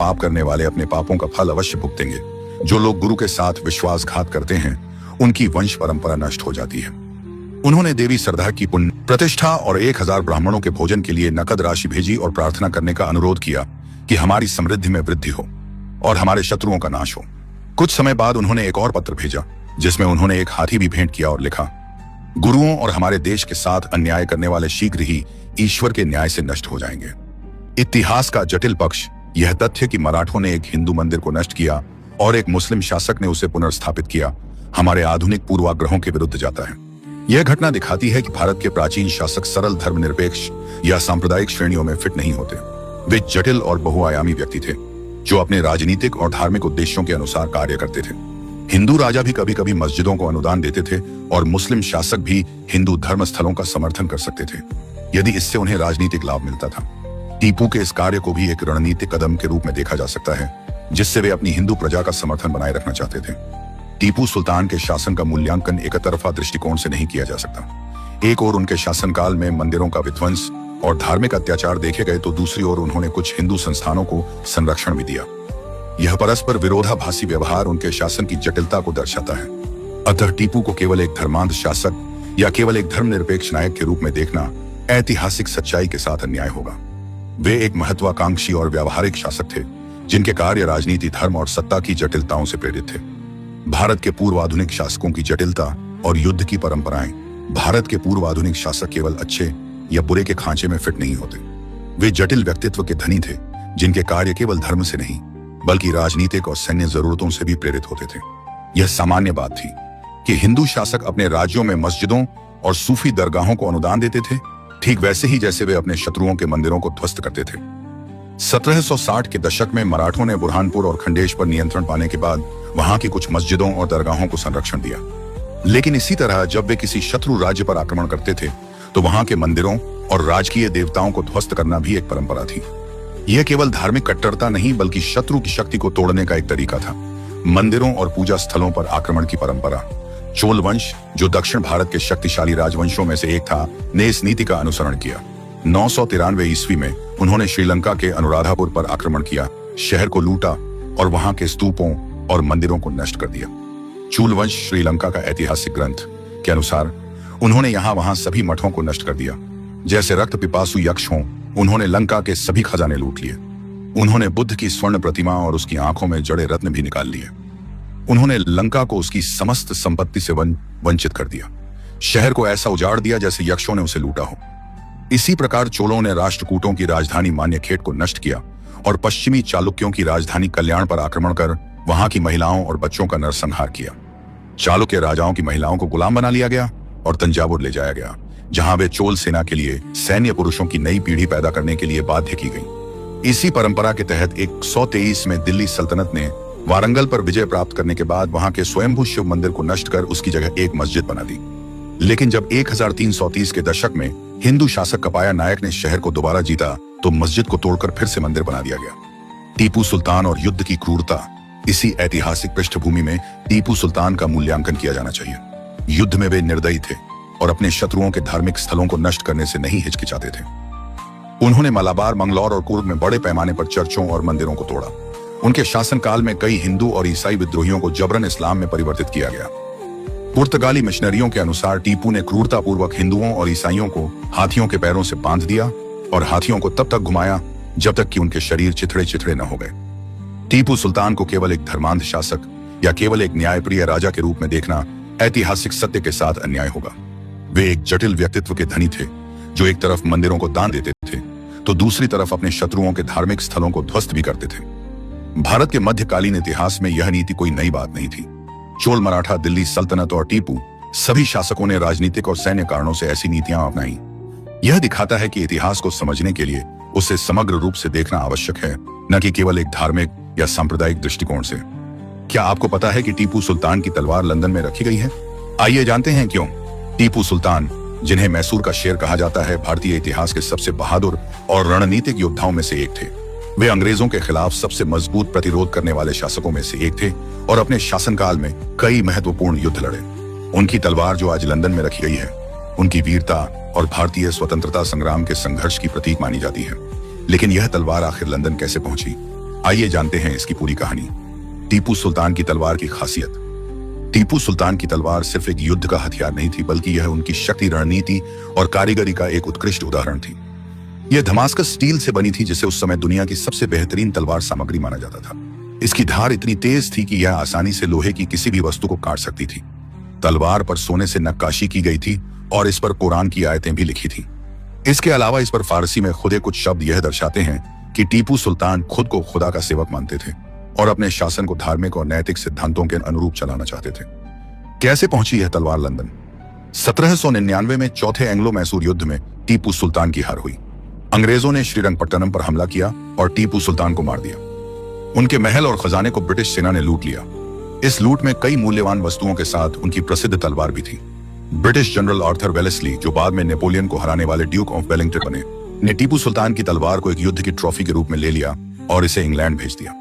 पाप करने वाले अपने पापों का फल अवश्य भुगतेंगे। जो लोग गुरु के साथ विश्वासघात करते हैं उनकी वंश परंपरा नष्ट हो जाती है। उन्होंने देवी श्रद्धा की पुण्य प्रतिष्ठा और 1000 ब्राह्मणों के भोजन के लिए नकद राशि भेजी और प्रार्थना करने का अनुरोध किया कि हमारी समृद्धि में वृद्धि हो और हमारे शत्रुओं का नाश हो। कुछ समय बाद उन्होंने एक और पत्र भेजा जिसमें उन्होंने एक हाथी भी भेंट किया और लिखा, गुरुओं और हमारे देश के साथ अन्याय करने वाले शीघ्र ही ईश्वर के न्याय से नष्ट हो जाएंगे। इतिहास का जटिल पक्ष यह तथ्य कि मराठों ने एक हिंदू मंदिर को नष्ट किया और एक मुस्लिम शासक ने उसे पुनर्स्थापित किया, हमारे आधुनिक पूर्वाग्रहों के विरुद्ध जाता है। यह घटना दिखाती है कि भारत के प्राचीन शासक सरल धर्मनिरपेक्ष या सांप्रदायिक श्रेणियों में फिट नहीं होते। वे जटिल और बहुआयामी व्यक्ति थे जो अपने राजनीतिक और धार्मिक उद्देश्यों के अनुसार कार्य करते थे। हिंदू राजा भी कभी कभी मस्जिदों को अनुदान देते थे और मुस्लिम शासक भी हिंदू धर्म स्थलों का समर्थन कर सकते थे यदि इससे उन्हें राजनीतिक लाभ मिलता था। टीपू के इस कार्य को भी एक रणनीतिक कदम के रूप में देखा जा सकता है जिससे वे अपनी हिंदू प्रजा का समर्थन बनाए रखना चाहते थे। टीपू सुल्तान के शासन का मूल्यांकन एक तरफा दृष्टिकोण से नहीं किया जा सकता। एक ओर उनके शासनकाल में मंदिरों का विध्वंस और धार्मिक अत्याचार देखे गए तो दूसरी ओर उन्होंने कुछ हिंदू संस्थानों को संरक्षण भी दिया। यह परस्पर विरोधाभासी व्यवहार उनके शासन की जटिलता को दर्शाता है। अतः टीपू को केवल एक धर्मांध शासक या केवल एक धर्मनिरपेक्ष नायक के रूप में देखना ऐतिहासिक सच्चाई के साथ अन्याय होगा। वे एक महत्वाकांक्षी और व्यावहारिक शासक थे जिनके कार्य राजनीति, धर्म और सत्ता की जटिलताओं से प्रेरित थे। भारत के पूर्व आधुनिक शासकों की जटिलता और युद्ध की परंपराएं भारत के पूर्व आधुनिक शासक केवल अच्छे या बुरे के खांचे में फिट नहीं होते। वे जटिल व्यक्तित्व के धनी थे जिनके कार्य केवल धर्म से नहीं बल्कि राजनीतिक और सैन्य जरूरतों से भी प्रेरित होते थे। यह सामान्य बात थी कि हिंदू शासक अपने राज्यों में मस्जिदों और सूफी दरगाहों को अनुदान देते थे, ठीक वैसे ही जैसे वे अपने शत्रुओं के मंदिरों को ध्वस्त करते थे। 1760 के दशक में मराठों ने बुरहानपुर और खंडेश पर नियंत्रण पाने के बाद वहां की कुछ मस्जिदों और दरगाहों को संरक्षण दिया। लेकिन इसी तरह जब वे किसी शत्रु राज्य पर आक्रमण करते थे तो वहां के मंदिरों और राजकीय देवताओं को ध्वस्त करना भी एक परंपरा थी। यह केवल धार्मिक कट्टरता नहीं बल्कि शत्रु की शक्ति को तोड़ने का एक तरीका था। मंदिरों और पूजा स्थलों पर आक्रमण की परंपरा। चोल वंश, जो दक्षिण भारत के शक्तिशाली राजवंशों में से एक था, ने इस नीति का अनुसरण किया। 993 ईस्वी में उन्होंने श्रीलंका के अनुराधापुर पर आक्रमण किया, शहर को लूटा और वहां के स्तूपों और मंदिरों को नष्ट कर दिया। चूल वंश श्रीलंका का ऐतिहासिक ग्रंथ के अनुसार उन्होंने यहाँ वहां सभी मठों को नष्ट कर दिया। जैसे रक्त पिपासु यक्ष हों, उन्होंने लंका के सभी खजाने लूट लिए। उन्होंने बुद्ध की स्वर्ण प्रतिमा और उसकी आंखों में जड़े रत्न भी निकाल लिए। उन्होंने लंका को उसकी समस्त संपत्ति से वंचित कर दिया। शहर को ऐसा उजाड़ दिया जैसे यक्षों ने उसे लूटा हो। इसी प्रकार चोलों ने राष्ट्रकूटों की राजधानी मान्यखेट को नष्ट किया और पश्चिमी चालुक्यों की राजधानी कल्याण पर आक्रमण कर वहां की महिलाओं और बच्चों का नरसंहार किया। चालुक्य राजाओं की महिलाओं को गुलाम बना लिया गया और तंजावुर ले जाया गया, जहां वे चोल सेना के लिए सैन्य पुरुषों की नई पीढ़ी पैदा करने के लिए बाध्य की गई। इसी परंपरा के तहत 123 में दिल्ली सल्तनत ने वारंगल पर विजय प्राप्त करने के बाद वहां के स्वयंभू शिव मंदिर को नष्ट कर उसकी जगह एक मस्जिद बना दी। लेकिन जब 1330 के दशक में हिंदू शासक कपाया नायक ने शहर को दोबारा जीता तो मस्जिद को तोड़कर फिर से मंदिर बना दिया गया। टीपू सुल्तान और युद्ध की क्रूरता। इसी ऐतिहासिक पृष्ठभूमि में टीपू सुल्तान का मूल्यांकन किया जाना चाहिए। युद्ध में वे निर्दयी थे और अपने शत्रुओं के धार्मिक स्थलों को नष्ट करने से नहीं हिचकिचाते थे। उन्होंने मलाबार, मंगलौर और कुर्ग में बड़े पैमाने पर चर्चों और मंदिरों को तोड़ा। उनके शासनकाल में कई हिंदू और ईसाई विद्रोहियों को जबरन इस्लाम में परिवर्तित किया गया। पुर्तगाली मिशनरियों के अनुसार टीपू ने क्रूरतापूर्वक हिंदुओं और ईसाइयों को हाथियों के पैरों से बांध दिया और हाथियों को तब तक घुमाया जब तक कि उनके शरीर चिथड़े चिथड़े न हो गए। टीपू सुल्तान को केवल एक धर्मांध शासक या केवल एक न्यायप्रिय राजा के रूप में देखना ऐतिहासिक सत्य के साथ अन्याय होगा। वे एक जटिल व्यक्तित्व के धनी थे जो एक तरफ मंदिरों को दान देते थे तो दूसरी तरफ अपने शत्रुओं के धार्मिक स्थलों को ध्वस्त भी करते थे। भारत के मध्यकालीन इतिहास में यह नीति कोई नई बात नहीं थी। चोल, मराठा, दिल्ली सल्तनत और टीपू सभी शासकों ने राजनीतिक और सैन्य कारणों से ऐसी नीतियां अपनाई। यह दिखाता है कि इतिहास को समझने के लिए उसे समग्र रूप से देखना आवश्यक है, न कि केवल एक धार्मिक या सांप्रदायिक दृष्टिकोण से। क्या आपको पता है कि टीपू सुल्तान की तलवार लंदन में रखी गई है? आइए जानते हैं क्यों। टीपू सुल्तान, जिन्हें मैसूर का शेर कहा जाता है, भारतीय इतिहास के सबसे बहादुर और रणनीतिक योद्धाओं में से एक थे। वे अंग्रेजों के खिलाफ सबसे मजबूत प्रतिरोध करने वाले शासकों में से एक थे और अपने शासनकाल में कई महत्वपूर्ण युद्ध लड़े। उनकी तलवार जो आज लंदन में रखी गई है, उनकी वीरता और भारतीय स्वतंत्रता संग्राम के संघर्ष की प्रतीक मानी जाती है। लेकिन यह तलवार आखिर लंदन कैसे पहुंची? आइए जानते हैं इसकी पूरी कहानी। टीपू सुल्तान की तलवार की खासियत। टीपू सुल्तान की तलवार सिर्फ एक युद्ध का हथियार नहीं थी, बल्कि यह उनकी शक्ति, रणनीति और कारीगरी का एक उत्कृष्ट उदाहरण थी। यह दमास्कस स्टील से बनी थी, जिसे उस समय दुनिया की सबसे बेहतरीन तलवार सामग्री माना जाता था। इसकी धार इतनी तेज थी कि यह आसानी से लोहे की किसी भी वस्तु को काट सकती थी। तलवार पर सोने से नक्काशी की गई थी और इस पर कुरान की आयतें भी लिखी थी। इसके अलावा इस पर फारसी में खुदे कुछ शब्द यह दर्शाते हैं कि टीपू सुल्तान खुद को खुदा का सेवक मानते थे और अपने शासन को धार्मिक और नैतिक सिद्धांतों के अनुरूप चलाना चाहते थे। कैसे पहुंची यह तलवार लंदन? 1799 में चौथे एंग्लो मैसूर युद्ध में टीपू सुल्तान की हार हुई। अंग्रेजों ने श्रीरंगपट्टनम पर हमला किया और टीपू सुल्तान को मार दिया। उनके महल और खजाने को ब्रिटिश सेना ने लूट लिया। इस लूट में कई मूल्यवान वस्तुओं के साथ उनकी प्रसिद्ध तलवार भी थी। ब्रिटिश जनरल आर्थर वेलेस्ली, जो बाद में नेपोलियन को हराने वाले ड्यूक ऑफ वेलिंगटन बने, ने टीपू सुल्तान की तलवार को एक युद्ध की ट्रॉफी के रूप में ले लिया और इसे इंग्लैंड भेज दिया।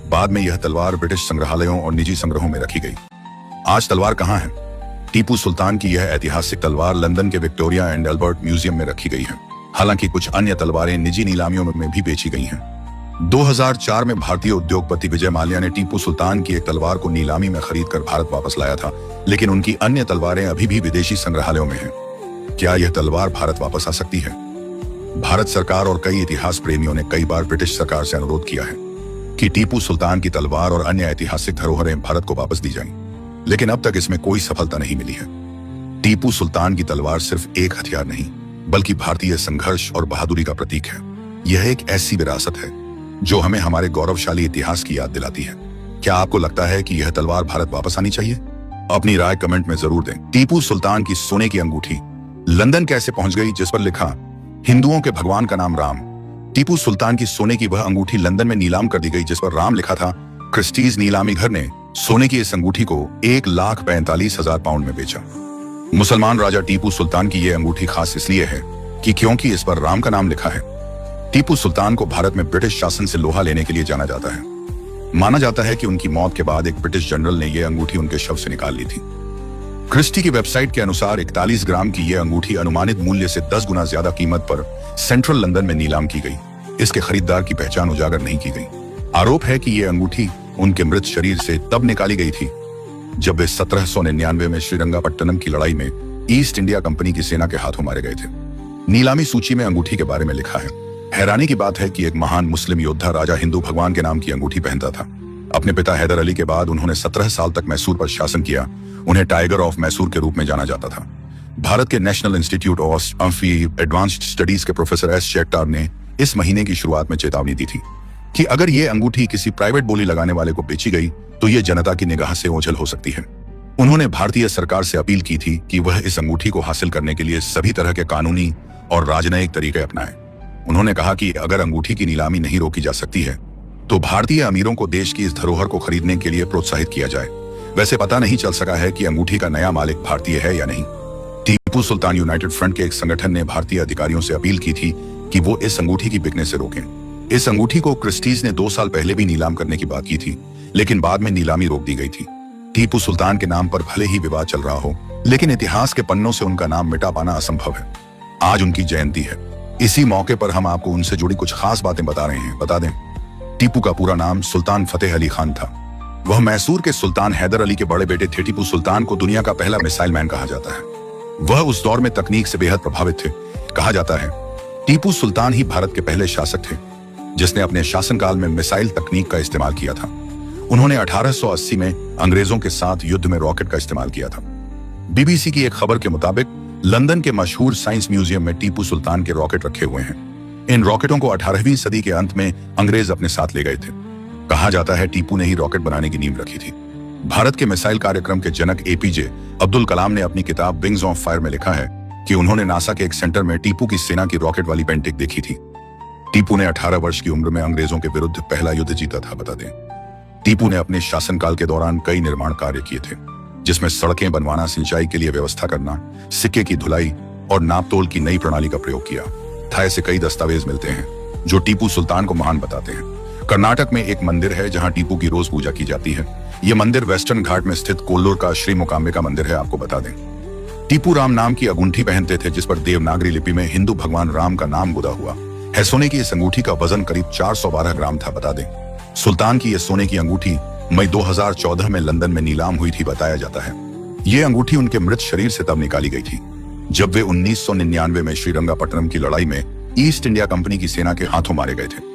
बाद में यह तलवार ब्रिटिश संग्रहालयों और निजी संग्रहों में रखी गई। आज तलवार कहाँ है? टीपू सुल्तान की यह ऐतिहासिक तलवार लंदन के विक्टोरिया एंड अल्बर्ट म्यूजियम में रखी गई है। हालांकि कुछ अन्य तलवारें निजी नीलामियों में भी बेची गई हैं। 2004 में भारतीय उद्योगपति विजय माल्या ने टीपू सुल्तान की एक तलवार को नीलामी में खरीदकर भारत वापस लाया था, लेकिन उनकी अन्य तलवारें अभी भी विदेशी संग्रहालयों में हैं। क्या यह तलवार भारत वापस आ सकती है? भारत सरकार और कई इतिहास प्रेमियों ने कई बार ब्रिटिश सरकार से अनुरोध किया है कि टीपू सुल्तान की तलवार और अन्य ऐतिहासिक धरोहरें भारत को वापस दी जाएं, लेकिन अब तक इसमें कोई सफलता नहीं मिली है। टीपू सुल्तान की तलवार सिर्फ एक हथियार नहीं, बल्कि भारतीय संघर्ष और बहादुरी का प्रतीक है। यह एक ऐसी विरासत है जो हमें हमारे गौरवशाली इतिहास की याद दिलाती है। क्या आपको लगता है कि यह तलवार भारत वापस आनी चाहिए? अपनी राय कमेंट में जरूर दें। टीपू सुल्तान की सोने की अंगूठी लंदन कैसे पहुंच गई, जिस पर लिखा हिंदुओं के भगवान का नाम राम? टीपू सुल्तान की सोने की वह अंगूठी लंदन में नीलाम कर दी गई जिस पर राम लिखा था। क्रिस्टीज नीलामी घर ने सोने की इस अंगूठी को 1,45,000 पाउंड में बेचा। मुसलमान राजा टीपू सुल्तान की यह अंगूठी खास इसलिए है कि क्योंकि इस पर राम का नाम लिखा है। टीपू सुल्तान को भारत में ब्रिटिश शासन से लोहा लेने के लिए जाना जाता है। माना जाता है कि उनकी मौत के बाद एक ब्रिटिश जनरल ने यह अंगूठी उनके शव से निकाल ली थी। क्रिस्टी की वेबसाइट के अनुसार 41 ग्राम की यह अंगूठी अनुमानित मूल्य से 10 गुना ज्यादा कीमत पर सेंट्रल लंदन में नीलाम की गई। इसके खरीदार की पहचान उजागर नहीं की गई। आरोप है कि यह अंगूठी उनके मृत शरीर से तब निकाली गई थी जब वे 1799 में श्रीरंगपट्टनम की लड़ाई में ईस्ट इंडिया कंपनी की सेना के हाथों मारे गए थे। नीलामी सूची में अंगूठी के बारे में लिखा है। हैरानी की बात है कि एक महान मुस्लिम योद्धा राजा हिंदू भगवान के नाम की अंगूठी पहनता था। अपने पिता हैदर अली के बाद उन्होंने 17 साल तक मैसूर पर शासन किया। उन्हें टाइगर ऑफ मैसूर के रूप में जाना जाता था। भारत के national institute of advanced studies के प्रोफेसर एस शेट्टार ने इस महीने की शुरुआत में चेतावनी दी थी कि अगर ये अंगूठी किसी प्राइवेट बोली लगाने वाले को बेची गई तो ये जनता की निगाह से ओझल हो सकती है। उन्होंने भारतीय सरकार से अपील की थी कि वह इस अंगूठी को हासिल करने के लिए सभी तरह के कानूनी और राजनयिक तरीके अपनाए। उन्होंने कहा कि अगर अंगूठी की नीलामी नहीं रोकी जा सकती है तो भारतीय अमीरों को देश की इस धरोहर को खरीदने के लिए प्रोत्साहित किया जाए। वैसे पता नहीं चल सका है कि अंगूठी का नया मालिक भारतीय है या नहीं। टीपू सुल्तान यूनाइटेड फ्रंट के एक संगठन ने भारतीय अधिकारियों से अपील की थी कि वो इस अंगूठी की बिकने से रोकें। इस अंगूठी को क्रिस्टीज ने 2 साल पहले भी नीलाम करने की बात की थी, लेकिन बाद में नीलामी रोक दी गई थी। टीपू सुल्तान के नाम पर भले ही विवाद चल रहा हो, लेकिन इतिहास के पन्नों से उनका नाम मिटा पाना असंभव है। आज उनकी जयंती है। इसी मौके पर हम आपको उनसे जुड़ी कुछ खास बातें बता रहे हैं। बता दें, टीपू का पूरा नाम सुल्तान फतेह अली खान था। वह मैसूर के सुल्तान हैदर अली के बड़े बेटे थे। टीपू सुल्तान को दुनिया का पहला मिसाइल मैन कहा जाता है। वह उस दौर में तकनीक से बेहद प्रभावित थे। कहा जाता है टीपू सुल्तान ही भारत के पहले शासक थे जिसने अपने शासनकाल में मिसाइल तकनीक का इस्तेमाल किया था। उन्होंने 1880 में अंग्रेजों के साथ युद्ध में रॉकेट का इस्तेमाल किया था। बीबीसी की एक खबर के मुताबिक लंदन के मशहूर साइंस म्यूजियम में टीपू सुल्तान के रॉकेट रखे हुए हैं। इन रॉकेटों को 18वीं सदी के अंत में अंग्रेज अपने साथ ले गए थे। कहा जाता है टीपू ने ही रॉकेट बनाने की नींव रखी थी। भारत के मिसाइल कार्यक्रम के जनक एपीजे अब्दुल कलाम ने अपनी किताब विंग्स ऑफ फायर में लिखा है कि उन्होंने नासा के एक सेंटर में टीपू की सेना की रॉकेट वाली पेंटिंग देखी थी। टीपू ने 18 वर्ष की उम्र में अंग्रेजों के विरुद्ध पहला युद्ध जीता था। बता दें, टीपू ने अपने शासनकाल के दौरान कई निर्माण कार्य किए थे, जिसमें सड़कें बनवाना, सिंचाई के लिए व्यवस्था करना, सिक्के की धुलाई और नापतोल की नई प्रणाली का प्रयोग किया था। ऐसे कई दस्तावेज मिलते हैं जो टीपू सुल्तान को महान बताते हैं। कर्नाटक में एक मंदिर है जहां टीपू की रोज पूजा की जाती है। यह मंदिर वेस्टर्न घाट में स्थित कोल्लूर का श्री मुकाम्बिका मंदिर है। आपको बता दें, टीपू राम नाम की अंगूठी पहनते थे जिस पर देवनागरी लिपि में हिंदू भगवान राम का नाम गुदा हुआ है। सोने की इस अंगूठी का वजन करीब 412 ग्राम था। बता दें, सुल्तान की यह सोने की अंगूठी मई 2014 में लंदन में नीलाम हुई थी बताया जाता है। ये अंगूठी उनके मृत शरीर से तब निकाली गई थी जब वे 1999 में श्रीरंगपट्टनम की लड़ाई में ईस्ट इंडिया कंपनी की सेना के हाथों मारे गए थे।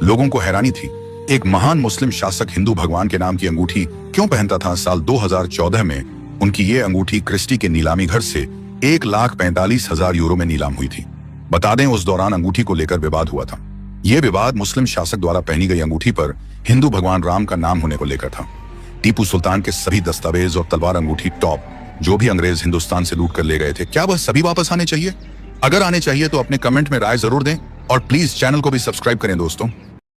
लोगों को हैरानी थी, एक महान मुस्लिम शासक हिंदू भगवान के नाम की अंगूठी क्यों पहनता था। साल 2014 में उनकी ये अंगूठी क्रिस्टी के नीलामी घर से 1,45,000 यूरो में नीलाम हुई थी। बता दें, उस दौरान अंगूठी को लेकर विवाद हुआ था। यह विवाद मुस्लिम शासक द्वारा पहनी गई अंगूठी पर हिंदू भगवान राम का नाम होने को लेकर था। टीपू सुल्तान के सभी दस्तावेज और तलवार, अंगूठी, टॉप जो भी अंग्रेज हिंदुस्तान से लूट कर ले गए थे, क्या वह सभी वापस आने चाहिए? अगर आने चाहिए तो अपने कमेंट में राय जरूर दें और प्लीज चैनल को भी सब्सक्राइब करें दोस्तों।